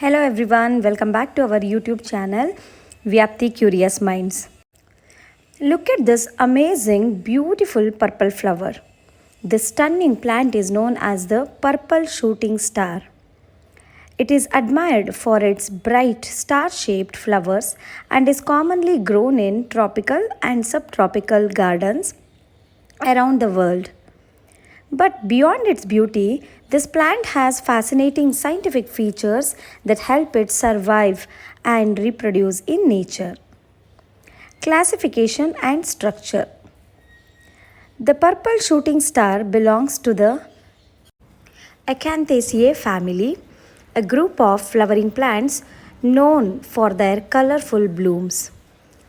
Hello everyone, welcome back to our YouTube channel Vyapti Curious Minds. Look at this amazing, beautiful purple flower. This stunning plant is known as the purple shooting star. It is admired for its bright star-shaped flowers and is commonly grown in tropical and subtropical gardens around the world. But beyond its beauty, this plant has fascinating scientific features that help it survive and reproduce in nature. Classification and structure. The purple shooting star belongs to the Acanthaceae family, a group of flowering plants known for their colorful blooms.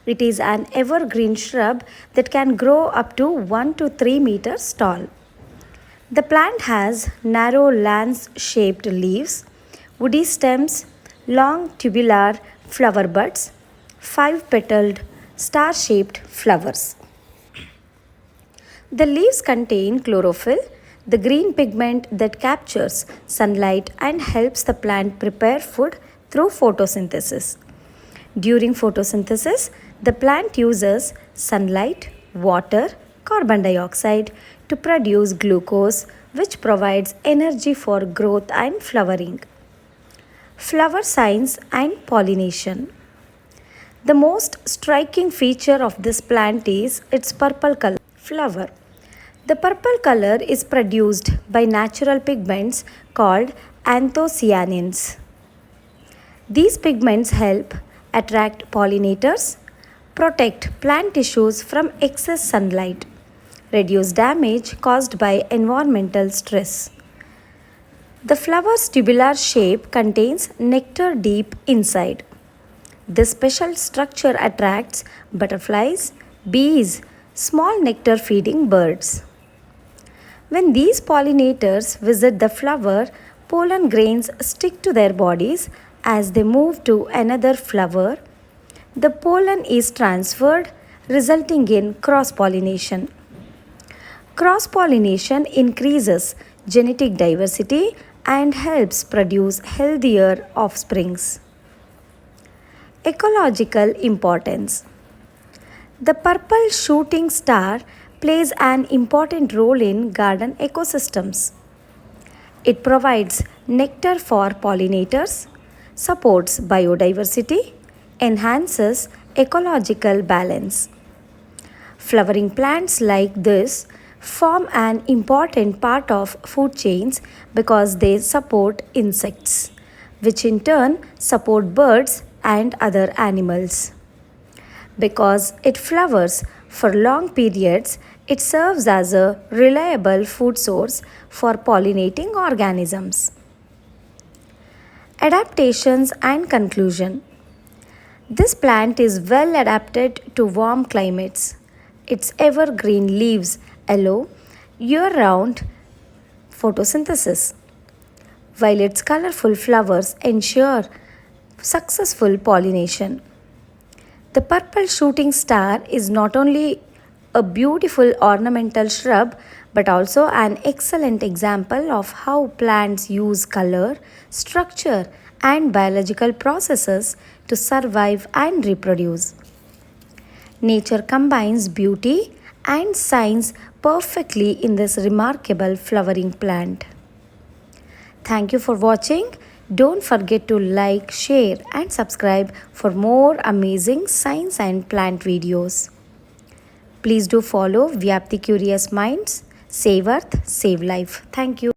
It is an evergreen shrub that can grow up to 1 to 3 meters tall. The plant has narrow lance-shaped leaves, woody stems, long tubular flower buds, 5-petaled star-shaped flowers. The leaves contain chlorophyll, the green pigment that captures sunlight and helps the plant prepare food through photosynthesis. During photosynthesis, the plant uses sunlight, water, carbon dioxide to produce glucose, which provides energy for growth and flowering. Flower signs and pollination. The most striking feature of this plant is its purple color flower. The purple color is produced by natural pigments called anthocyanins. These pigments help attract pollinators, protect plant tissues from excess sunlight, reduce damage caused by environmental stress. The flower's tubular shape contains nectar deep inside. This special structure attracts butterflies, bees, small nectar feeding birds. When these pollinators visit the flower, pollen grains stick to their bodies as they move to another flower. The pollen is transferred, resulting in cross-pollination. Cross-pollination increases genetic diversity and helps produce healthier offsprings. Ecological importance. The purple shooting star plays an important role in garden ecosystems. It provides nectar for pollinators, supports biodiversity, enhances ecological balance. Flowering plants like this form an important part of food chains because they support insects, which in turn support birds and other animals. Because it flowers for long periods, it serves as a reliable food source for pollinating organisms. Adaptations and conclusion. This plant is well adapted to warm climates. Its evergreen leaves allow year-round photosynthesis, while its colorful flowers ensure successful pollination. The purple shooting star is not only a beautiful ornamental shrub but also an excellent example of how plants use color, structure, and biological processes to survive and reproduce. Nature combines beauty and science perfectly in this remarkable flowering plant. Thank you for watching. Don't forget to like, share, and subscribe for more amazing science and plant videos. Please do follow Vyapti Curious Minds. Save Earth, Save Life. Thank you.